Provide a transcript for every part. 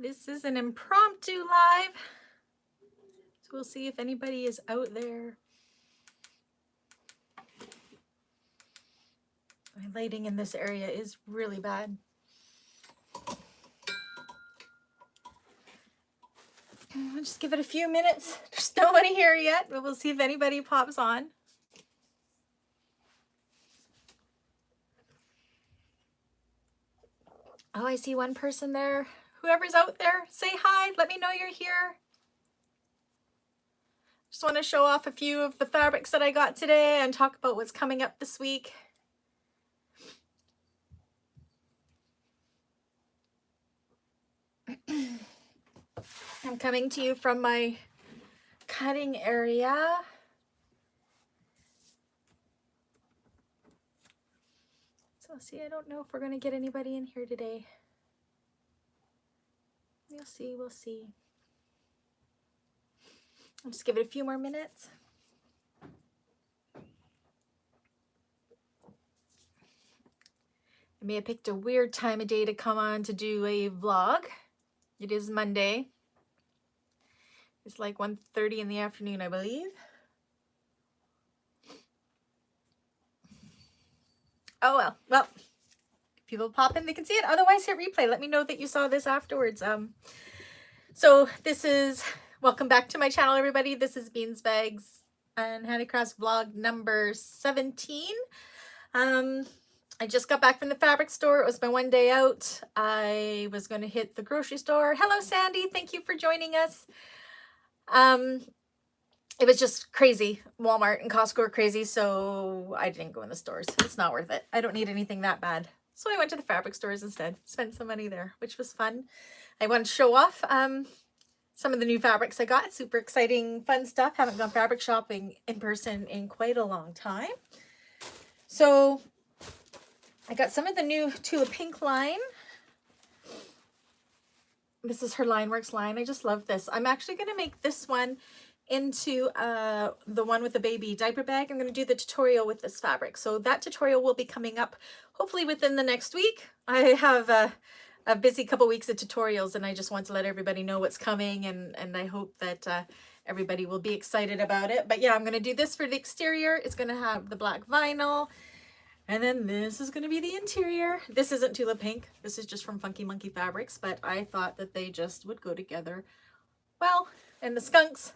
This is an impromptu live, so we'll see if anybody is out there. My lighting in this area is really bad. I'll just give it a few minutes. There's nobody here yet, but we'll see if anybody pops on. Oh, I see one person there. Whoever's out there, say hi. Let me know you're here. Just want to show off a few of the fabrics that I got today and talk about what's coming up this week. I'm coming to you from my cutting area. So see, I don't know if we're going to get anybody in here today. We'll see, we'll see. I'll just give it a few more minutes. I may have picked a weird time of day to come on to do a vlog. It is Monday. It's like 1:30 in the afternoon, I believe. Oh well, if people pop in, they can see it. Otherwise, hit replay. Let me know that you saw this afterwards. So this is, welcome back to my channel, everybody. This is Beans, Bags, and Handicrafts vlog number 17. I just got back from the fabric store. It was my one day out. I was going to hit the grocery store. Hello, Sandy. Thank you for joining us. It was just crazy. Walmart and Costco are crazy, so I didn't go in the stores. It's not worth it. I don't need anything that bad. So I went to the fabric stores instead. Spent some money there, which was fun. I wanted to show off some of the new fabrics I got. Super exciting, fun stuff. Haven't gone fabric shopping in person in quite a long time. So I got some of the new Tula Pink line. This is her Lineworks line. I just love this. I'm actually going to make this one into the one with the baby diaper bag. I'm going to do the tutorial with this fabric. So that tutorial will be coming up hopefully within the next week. I have a busy couple weeks of tutorials, and I just want to let everybody know what's coming, and I hope that everybody will be excited about it. But yeah, I'm going to do this for the exterior. It's going to have the black vinyl. And then this is going to be the interior. This isn't Tula Pink. This is just from Funky Monkey Fabrics, but I thought that they just would go together well. And the skunks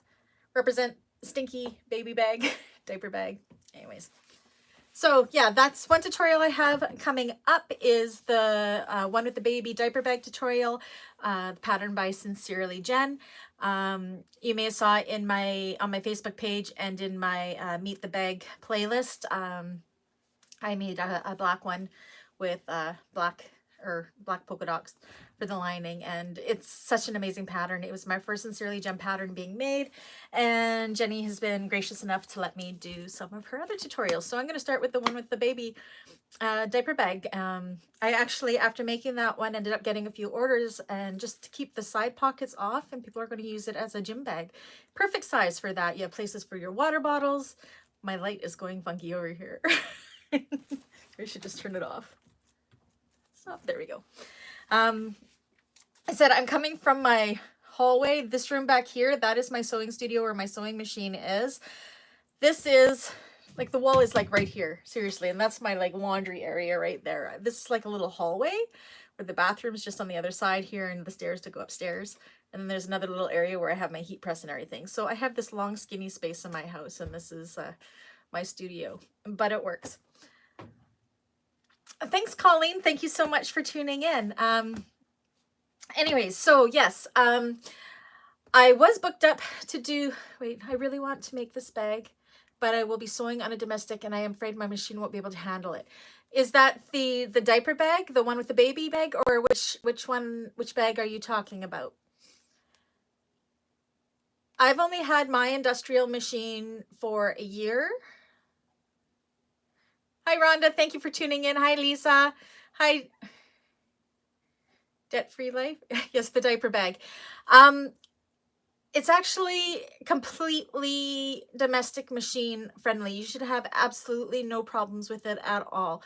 represent stinky baby bag, diaper bag. Anyways. So yeah, that's one tutorial I have coming up is the one with the baby diaper bag tutorial, pattern by Sincerely Jen. You may have saw it in on my Facebook page and in my Meet the Bag playlist. I made a black one with black polka dots for the lining, and it's such an amazing pattern. It was my first Sincerely Jen pattern being made, and Jenny has been gracious enough to let me do some of her other tutorials. So I'm going to start with the one with the baby diaper bag. I actually, after making that one, ended up getting a few orders, and just to keep the side pockets off, and people are going to use it as a gym bag. Perfect size for that. You have places for your water bottles. My light is going funky over here. We should just turn it off. Stop. There we go. I said I'm coming from my hallway. This room back here, that is my sewing studio where my sewing machine is. This is like, the wall is like right here, seriously, and that's my like laundry area right there. This is like a little hallway where the bathroom's just on the other side here, and the stairs to go upstairs. And then there's another little area where I have my heat press and everything. So I have this long skinny space in my house, and this is my studio, but it works. Thanks, Colleen. Thank you so much for tuning in. Anyways, so yes, I was booked up to do, wait, I really want to make this bag, but I will be sewing on a domestic, and I am afraid my machine won't be able to handle it. Is that the diaper bag, the one with the baby bag, or which bag are you talking about? I've only had my industrial machine for a year. Hi, Rhonda. Thank you for tuning in. Hi, Lisa. Hi. Debt-free life. Yes, the diaper bag. It's actually completely domestic machine friendly. You should have absolutely no problems with it at all.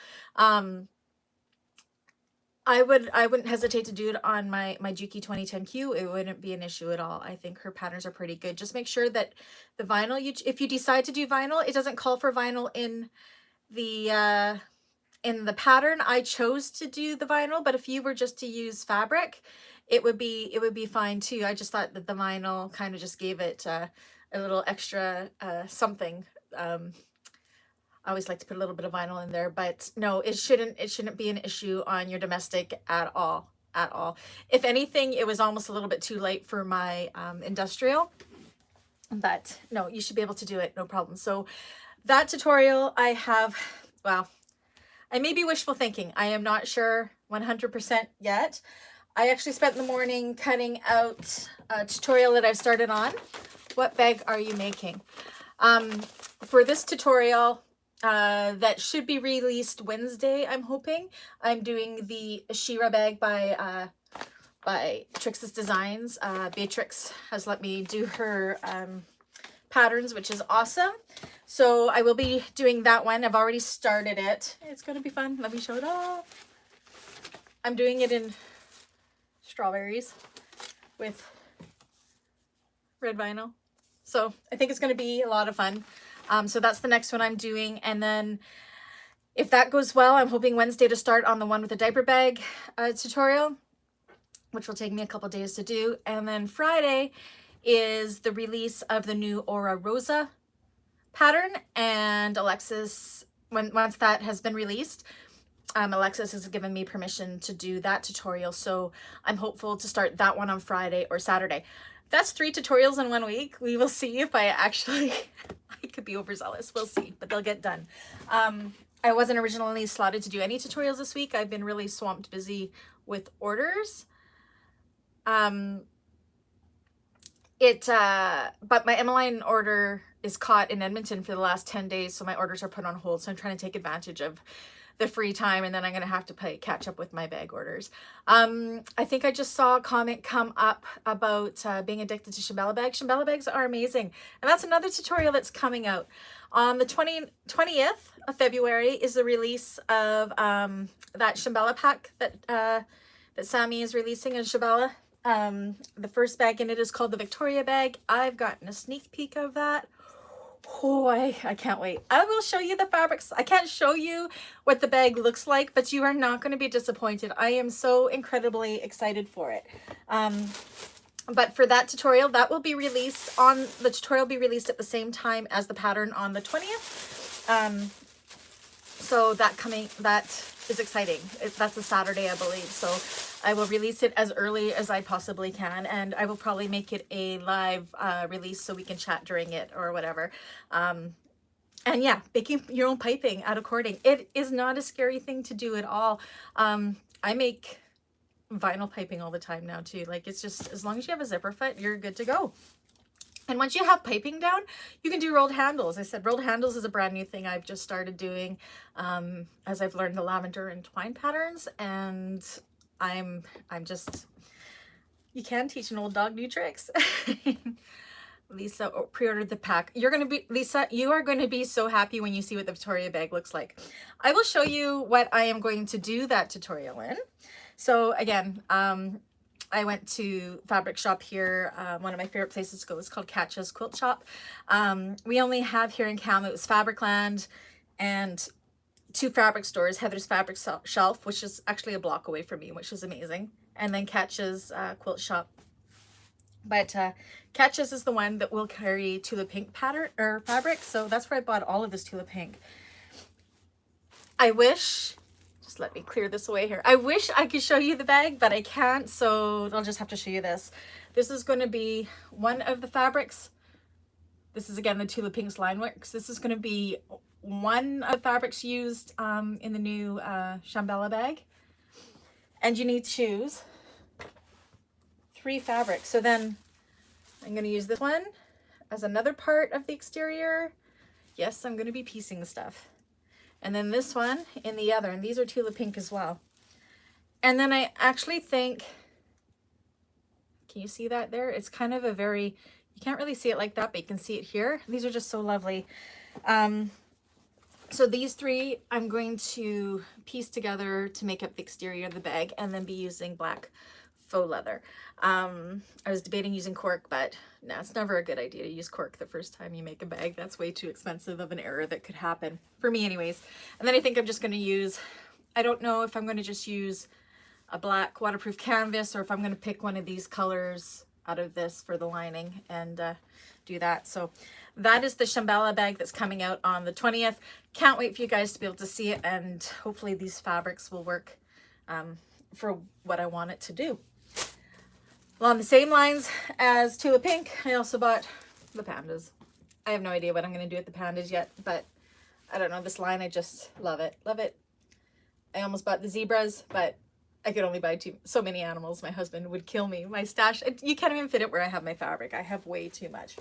I wouldn't hesitate to do it on my Juki 2010Q. It wouldn't be an issue at all. I think her patterns are pretty good. Just make sure that the vinyl, if you decide to do vinyl, it doesn't call for vinyl in the pattern. I chose to do the vinyl, but if you were just to use fabric, it would be fine too. I just thought that the vinyl kind of just gave it a little extra something. I always like to put a little bit of vinyl in there, but no, it shouldn't be an issue on your domestic at all, at all. If anything, it was almost a little bit too late for my industrial, but no, you should be able to do it, no problem. So that tutorial I have, well, I may be wishful thinking. I am not sure 100% yet. I actually spent the morning cutting out a tutorial that I've started on. What bag are you making? For this tutorial, that should be released Wednesday, I'm hoping. I'm doing the Shira bag by Trix's Designs. Beatrix has let me do her patterns, which is awesome. So I will be doing that one. I've already started it. It's going to be fun. Let me show it off. I'm doing it in strawberries with red vinyl. So I think it's going to be a lot of fun. So that's the next one I'm doing. And then if that goes well, I'm hoping Wednesday to start on the one with the diaper bag tutorial, which will take me a couple days to do. And then Friday is the release of the new Aura Rosa pattern. And Alexis, once that has been released, Alexis has given me permission to do that tutorial. So I'm hopeful to start that one on Friday or Saturday. That's 3 tutorials in 1 week. We will see if I actually, I could be overzealous. We'll see, but they'll get done. I wasn't originally slotted to do any tutorials this week. I've been really swamped busy with orders. But my Emmeline order is caught in Edmonton for the last 10 days. So my orders are put on hold. So I'm trying to take advantage of the free time, and then I'm going to have to catch up with my bag orders. I think I just saw a comment come up about being addicted to Shambhala bags. Shambhala bags are amazing. And that's another tutorial that's coming out. On the 20th of February is the release of that Shambhala pack that Sammy is releasing in Shambhala. The first bag in it is called the Victoria bag. I've gotten a sneak peek of that. Oh, I can't wait. I will show you the fabrics. I can't show you what the bag looks like, but you are not going to be disappointed. I am so incredibly excited for it. But for that tutorial, that will be released on, the tutorial will be released at the same time as the pattern on the 20th. So that is exciting. That's a Saturday, I believe. So I will release it as early as I possibly can, and I will probably make it a live release so we can chat during it or whatever. And yeah, making your own piping out of cording. It is not a scary thing to do at all. I make vinyl piping all the time now too. Like, it's just, as long as you have a zipper foot, you're good to go. And once you have piping down, you can do rolled handles. I said rolled handles is a brand new thing I've just started doing as I've learned the lavender and twine patterns. And I'm just, you can teach an old dog new tricks. Lisa pre-ordered the pack. Lisa, you are going to be so happy when you see what the Victoria bag looks like. I will show you what I am going to do that tutorial in. So again, I went to fabric shop here. One of my favorite places to go is called Katja's Quilt Shop. We only have here in Kamloops Fabricland and 2 fabric stores, Heather's Fabric Shelf, which is actually a block away from me, which is amazing, and then Katja's Quilt Shop. But Katja's is the one that will carry Tula Pink pattern or fabric, so that's where I bought all of this Tula Pink. I wish, just let me clear this away here. I wish I could show you the bag, but I can't, so I'll just have to show you this. This is going to be one of the fabrics. This is again the Tula Pink's Lineworks. This is going to be one of the fabrics used in the new Shambhala bag. And you need to choose 3 fabrics. So then I'm going to use this one as another part of the exterior. Yes, I'm going to be piecing stuff. And then this one in the other, and these are Tula Pink as well. And then I actually think, can you see that there? It's kind of a very, you can't really see it like that, but you can see it here. These are just so lovely. So these three I'm going to piece together to make up the exterior of the bag, and then be using black faux leather. I was debating using cork, but no, it's never a good idea to use cork the first time you make a bag. That's way too expensive of an error that could happen, for me anyways. And then I think I'm just going to use, I don't know if I'm going to just use a black waterproof canvas, or if I'm going to pick one of these colors out of this for the lining and do that. So that is the Shambhala bag that's coming out on the 20th. Can't wait for you guys to be able to see it, and hopefully these fabrics will work for what I want it to do. Along the same lines as Tula Pink, I also bought the pandas. I have no idea what I'm going to do with the pandas yet, but I don't know, this line, I just love it. Love it. I almost bought the zebras, but I could only buy so many animals. My husband would kill me. My stash, you can't even fit it where I have my fabric. I have way too much.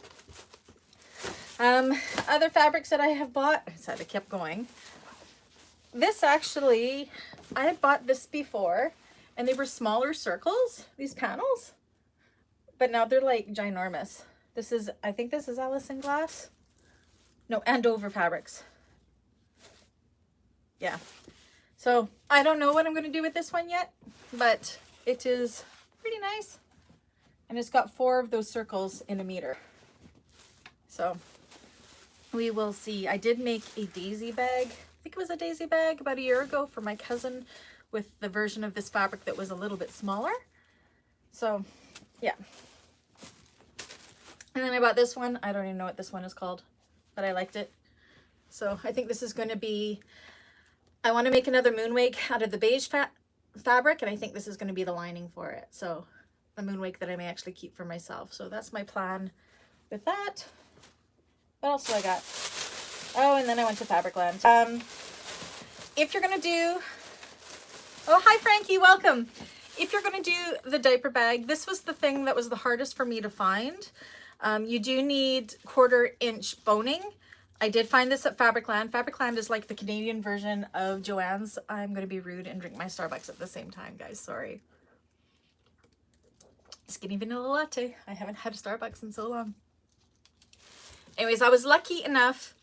Other fabrics that I have bought, I said I kept going. This actually, I had bought this before, and they were smaller circles, these panels, but now they're like ginormous. This is, I think this is Allison Glass. No, Andover Fabrics. Yeah. So I don't know what I'm going to do with this one yet, but it is pretty nice. And it's got 4 of those circles in a meter. So we will see. I did make a daisy bag. I think it was a daisy bag about a year ago for my cousin with the version of this fabric that was a little bit smaller. So yeah. And then I bought this one. I don't even know what this one is called, but I liked it. So I think this is going to be, I want to make another moonwake out of the beige fabric, and I think this is going to be the lining for it. So a moonwake that I may actually keep for myself. So that's my plan with that. What else do I got? Oh, and then I went to Fabricland. If you're going to do, oh, hi Frankie, welcome. If you're going to do the diaper bag, this was the thing that was the hardest for me to find. You do need 1/4 inch boning. I did find this at Fabricland. Fabricland is like the Canadian version of Joann's. I'm going to be rude and drink my Starbucks at the same time, guys. Sorry. Skinny vanilla latte. I haven't had a Starbucks in so long. Anyways, I was lucky enough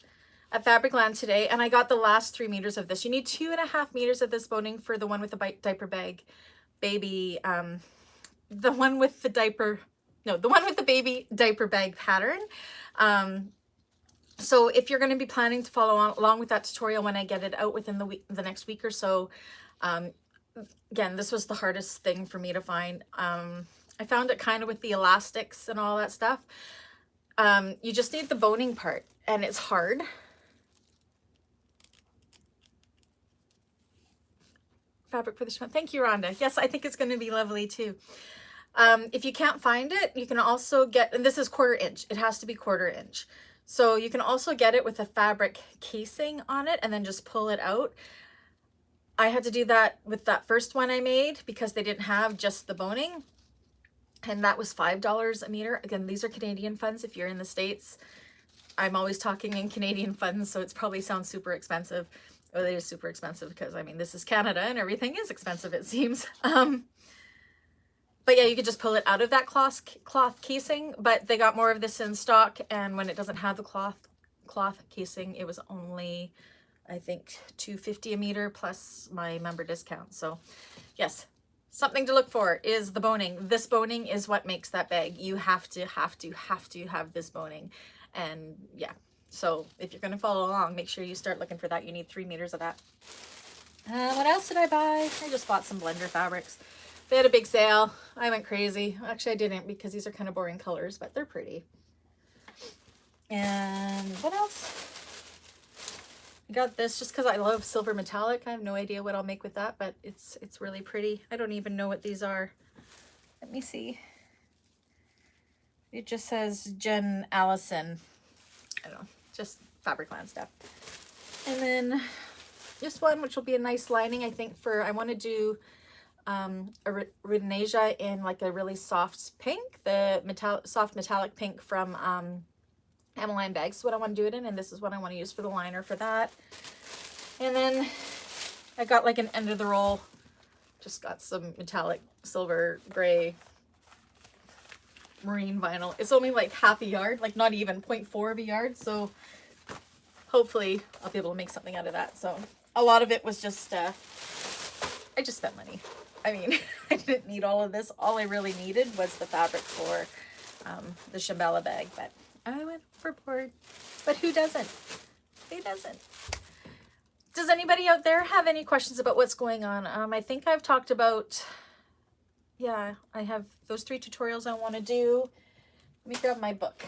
at Fabricland today, and I got the last 3 meters of this. You need 2.5 meters of this boning for the one with the diaper bag baby. The one with the diaper, no, the one with the baby diaper bag pattern. So if you're going to be planning to follow along with that tutorial when I get it out within the next week or so, again, this was the hardest thing for me to find. I found it kind of with the elastics and all that stuff. You just need the boning part, and it's hard. Fabric for the show. Thank you, Rhonda. Yes, I think it's going to be lovely too. If you can't find it, you can also get, and this is 1/4 inch. It has to be 1/4 inch. So you can also get it with a fabric casing on it and then just pull it out. I had to do that with that first one I made because they didn't have just the boning. And that was $5 a meter. Again, these are Canadian funds. If you're in the States, I'm always talking in Canadian funds, so it's probably sounds super expensive. Well, it is super expensive because, I mean, this is Canada and everything is expensive, it seems. But yeah, you could just pull it out of that cloth casing, but they got more of this in stock, and when it doesn't have the cloth casing, it was only, I think, $2.50 a meter plus my member discount. So yes, something to look for is the boning. This boning is what makes that bag. You have to have this boning. And yeah, so if you're going to follow along, make sure you start looking for that. You need 3 meters of that. What else did I buy? I just bought some blender fabrics. They had a big sale. I went crazy. Actually, I didn't because these are kind of boring colors, but they're pretty. And what else? I got this just because I love silver metallic. I have no idea what I'll make with that, but it's really pretty. I don't even know what these are. Let me see. It just says Jen Allison. I don't know, just Fabricland stuff. And then this one, which will be a nice lining, I think, for, I want to do a Rhodesia in like a really soft pink, the soft metallic pink from Emmeline Bags is what I want to do it in, and this is what I want to use for the liner for that. And then I got like an end of the roll, just got some metallic silver gray marine vinyl. It's only like half a yard, like not even 0.4 of a yard, so hopefully I'll be able to make something out of that. So a lot of it was just, I just spent money. I mean, I didn't need all of this. All I really needed was the fabric for the Shambhala bag, but I went overboard. But who doesn't? Who doesn't? Does anybody out there have any questions about what's going on? I think I've talked about, yeah, I have those 3 tutorials I want to do. Let me grab my book.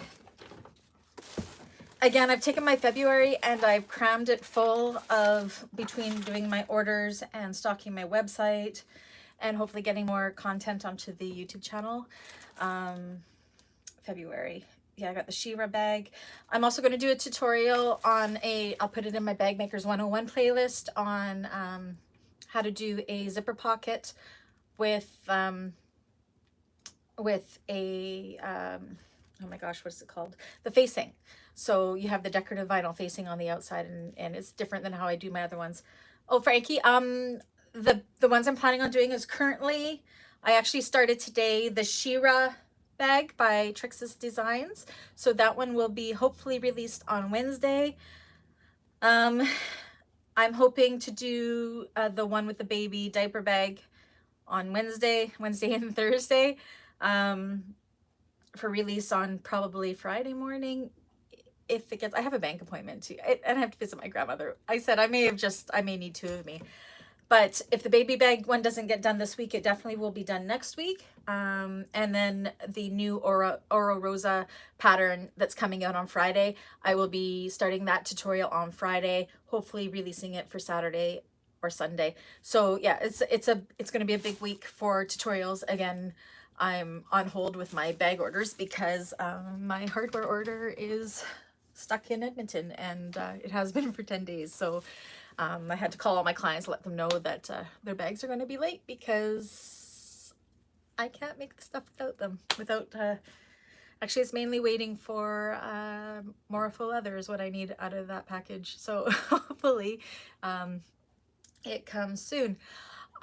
Again, I've taken my February and I've crammed it full of, between doing my orders and stocking my website and hopefully getting more content onto the YouTube channel. February. Yeah, I got the Shira bag. I'm also going to do a tutorial on I'll put it in my Bag Makers 101 playlist on how to do a zipper pocket with a, oh my gosh, what's it called? The facing. So you have the decorative vinyl facing on the outside, and it's different than how I do my other ones. Oh, Frankie, the ones I'm planning on doing is currently, I actually started today, the Shira bag by Trix's Designs. So that one will be hopefully released on Wednesday. I'm hoping to do the one with the baby diaper bag on Wednesday and Thursday, for release on probably Friday morning. If it gets, I have a bank appointment too, and I have to visit my grandmother. I said I may need 2 of me. But if the baby bag one doesn't get done this week, it definitely will be done next week. And then the new Oro Rosa pattern that's coming out on Friday, I will be starting that tutorial on Friday, hopefully releasing it for Saturday or Sunday. So yeah, it's going to be a big week for tutorials. Again, I'm on hold with my bag orders because my hardware order is stuck in Edmonton, and it has been for 10 days. So I had to call all my clients, let them know that their bags are going to be late because I can't make the stuff without them. Actually, it's mainly waiting for more faux leather is what I need out of that package. So hopefully it comes soon.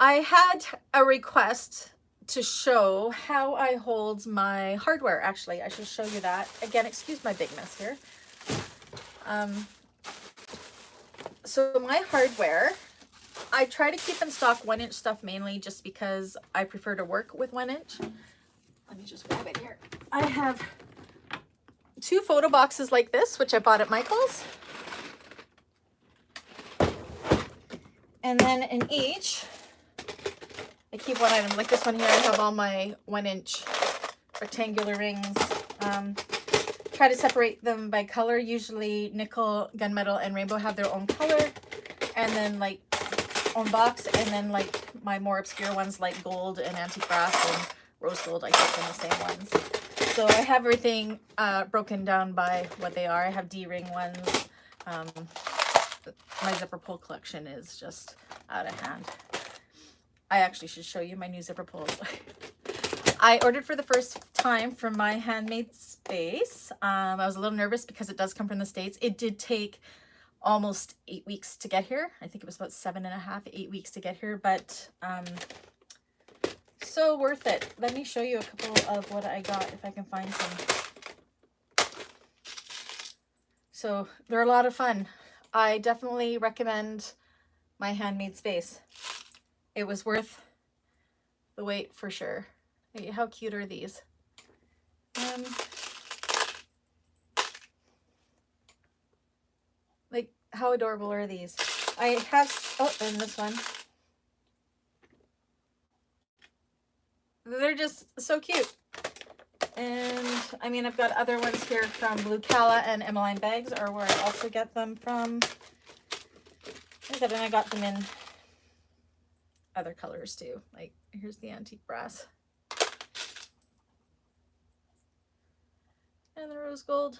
I had a request to show how I hold my hardware. Actually, I should show you that. Again, excuse my big mess here. So my hardware, I try to keep in stock 1-inch stuff mainly just because I prefer to work with 1-inch. Let me just grab it here. I have 2 photo boxes like this, which I bought at Michael's. And then in each, I keep one item. Like this one here, I have all my 1-inch rectangular rings. Try to separate them by color. Usually nickel, gunmetal, and rainbow have their own color, and then like own box, and then like my more obscure ones like gold and antique brass and rose gold, I keep them the same ones. So I have everything broken down by what they are. I have D-ring ones. My zipper pull collection is just out of hand. I actually should show you my new zipper pulls. I ordered for the first time from my handmade space. I was a little nervous because it does come from the States. It did take almost 8 weeks to get here. I think it was about 7.5, 8 weeks to get here, but so worth it. Let me show you a couple of what I got if I can find some. So they're a lot of fun. I definitely recommend my handmade space. It was worth the wait for sure. Hey, how cute are these? Like, how adorable are these? I have, oh, and this one. They're just so cute. And I mean, I've got other ones here from Blue Cala and Emmeline Bags, or where I also get them from. And I got them in other colors too. Like, here's the antique brass. And the rose gold.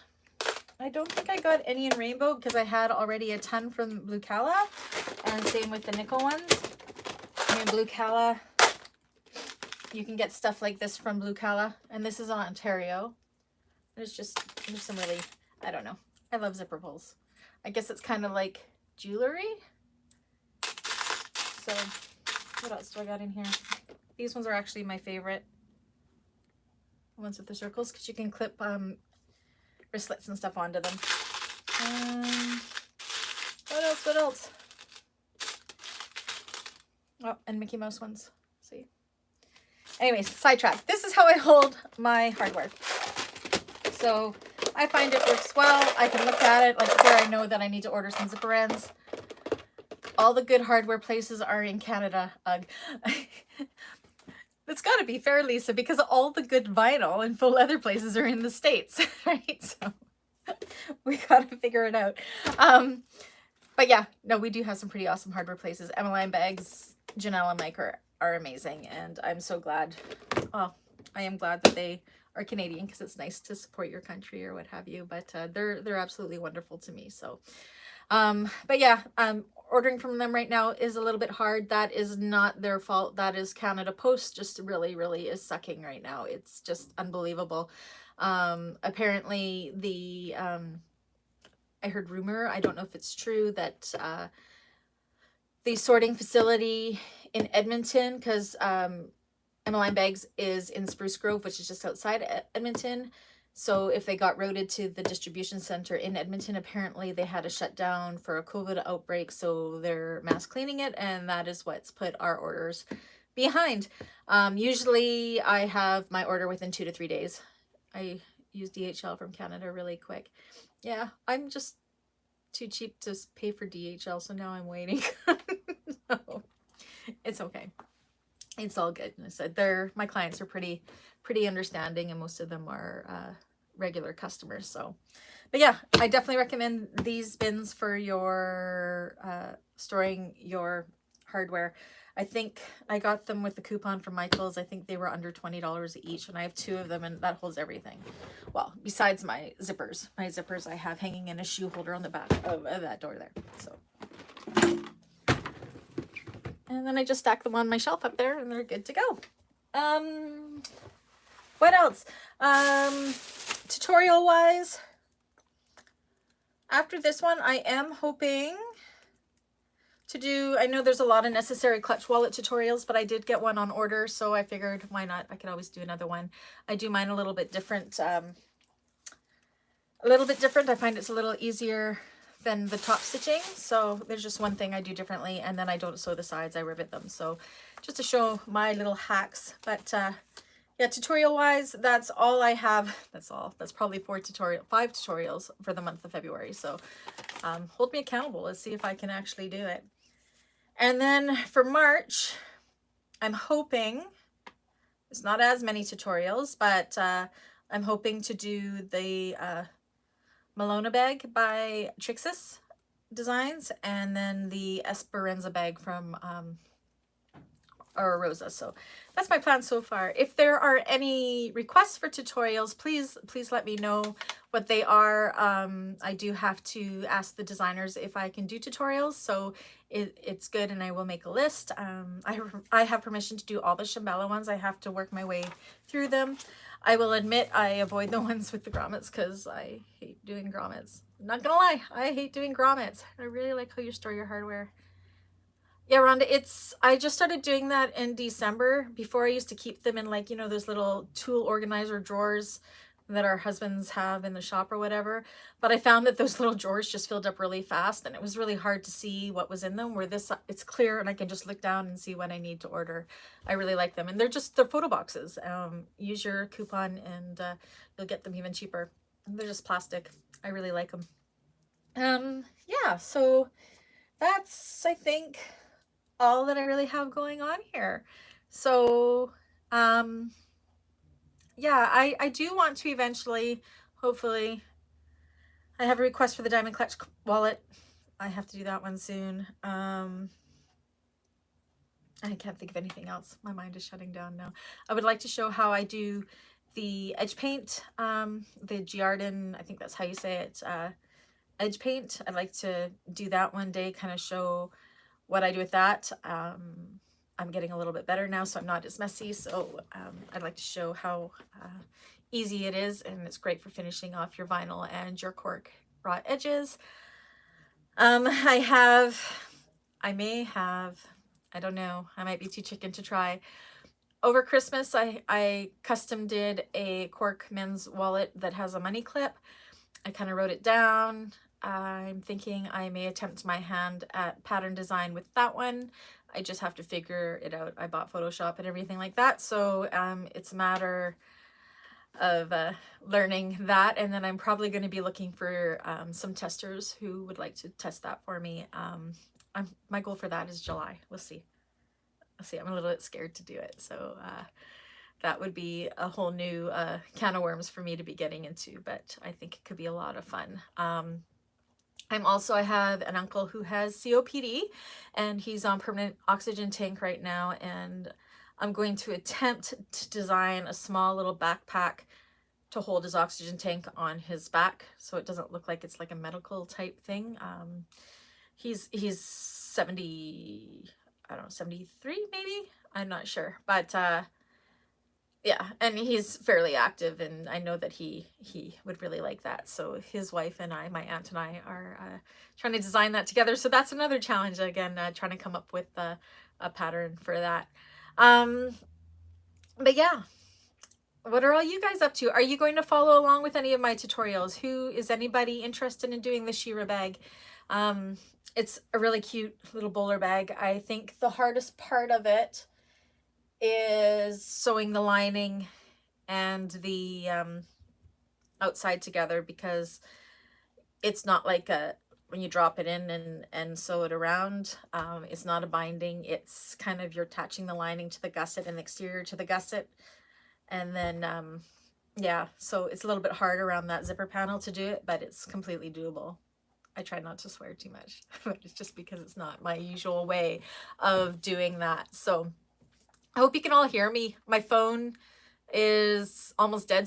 I don't think I got any in rainbow because I had already a ton from Blue Cala, and same with the nickel ones. I mean, Blue Cala, you can get stuff like this from Blue Cala, and this is in Ontario. There's some really, I don't know. I love zipper pulls. I guess it's kind of like jewelry. So what else do I got in here? These ones are actually my favorite. The ones with the circles, because you can clip wristlets and stuff onto them. What else? What else? Oh, and Mickey Mouse ones. See? Anyways, sidetrack. This is how I hold my hardware. So I find it works well. I can look at it. Like here, I know that I need to order some zipper ends. All the good hardware places are in Canada. Ugh. That's got to be fair, Lisa, because all the good vinyl and faux leather places are in the States, right? So we got to figure it out. But yeah, no, we do have some pretty awesome hardware places. Emmeline Bags, Janelle and Mike are amazing. And I'm so glad, well, I am glad that they are Canadian because it's nice to support your country or what have you. But they're absolutely wonderful to me. So, but yeah, ordering from them right now is a little bit hard. That is not their fault. That is Canada Post just really is sucking right now. It's just unbelievable. Apparently I heard rumor, I don't know if it's true, that the sorting facility in Edmonton, because Emmeline Bags is in Spruce Grove, which is just outside Edmonton. So if they got routed to the distribution center in Edmonton, apparently they had to shut down for a COVID outbreak. So they're mass cleaning it. And that is what's put our orders behind. Usually I have my order within 2 to 3 days. I use DHL from Canada really quick. Yeah, I'm just too cheap to pay for DHL. So now I'm waiting. So, it's okay. It's all good. I said my clients are pretty understanding, and most of them are regular customers. So, but yeah, I definitely recommend these bins for your storing your hardware. I think I got them with the coupon from Michael's. I think they were under $20 each, and I have 2 of them, and that holds everything. Well, besides my zippers. My zippers I have hanging in a shoe holder on the back of that door there. So. And then I just stack them on my shelf up there and they're good to go. What else? Tutorial wise, after this one, I am hoping to do, I know there's a lot of necessary clutch wallet tutorials, but I did get one on order. So I figured why not? I could always do another one. I do mine a little bit different. I find it's a little easier than the top stitching. So there's just one thing I do differently, and then I don't sew the sides, I rivet them. So just to show my little hacks. But yeah, tutorial wise, that's all I have. That's probably 5 tutorials for the month of February. So hold me accountable. Let's see if I can actually do it. And then for March, I'm hoping it's not as many tutorials, but I'm hoping to do the Malona bag by Trixis Designs, and then the Esperanza bag from Rosa. So that's my plan so far. If there are any requests for tutorials, please let me know what they are. I do have to ask the designers if I can do tutorials, so it's good, and I will make a list. I have permission to do all the Shambhala ones. I have to work my way through them. I will admit I avoid the ones with the grommets because I hate doing grommets. I'm not gonna lie, I hate doing grommets. I really like how you store your hardware. Yeah, Rhonda, I just started doing that in December. Before I used to keep them in, like, you know, those little tool organizer drawers that our husbands have in the shop or whatever. But I found that those little drawers just filled up really fast, and it was really hard to see what was in them, where it's clear and I can just look down and see what I need to order. I really like them, and they're photo boxes. Use your coupon and you'll get them even cheaper. They're just plastic. I really like them. Yeah, so that's, I think, all that I really have going on here. So yeah, I do want to eventually, hopefully, I have a request for the Diamond Clutch wallet. I have to do that one soon. I can't think of anything else. My mind is shutting down now. I would like to show how I do the edge paint, the Giardin, I think that's how you say it, edge paint. I'd like to do that one day, kind of show what I do with that. I'm getting a little bit better now, so I'm not as messy. So I'd like to show how easy it is, and it's great for finishing off your vinyl and your cork wrought edges. I don't know, I might be too chicken to try. Over Christmas, I custom did a cork men's wallet that has a money clip. I kind of wrote it down. I'm thinking I may attempt my hand at pattern design with that one. I just have to figure it out. I bought Photoshop and everything like that, so it's a matter of learning that, and then I'm probably going to be looking for some testers who would like to test that for me. My goal for that is July. We'll see. I'm a little bit scared to do it, so that would be a whole new can of worms for me to be getting into, but I think it could be a lot of fun. I have an uncle who has COPD, and he's on permanent oxygen tank right now, and I'm going to attempt to design a small little backpack to hold his oxygen tank on his back, so it doesn't look like it's like a medical type thing. He's 70, I don't know, 73 maybe? I'm not sure, but yeah, and he's fairly active, and I know that he would really like that. So his wife and I, my aunt and I, are trying to design that together. So that's another challenge again, trying to come up with a pattern for that. But yeah, what are all you guys up to? Are you going to follow along with any of my tutorials? Is anybody interested in doing the Shira bag? It's a really cute little bowler bag. I think the hardest part of it is sewing the lining and the outside together, because it's not like when you drop it in and sew it around, it's not a binding. It's kind of, you're attaching the lining to the gusset and the exterior to the gusset, and then yeah, so it's a little bit hard around that zipper panel to do it, but it's completely doable. I try not to swear too much, but it's just because it's not my usual way of doing that. So I hope you can all hear me. My phone is almost dead,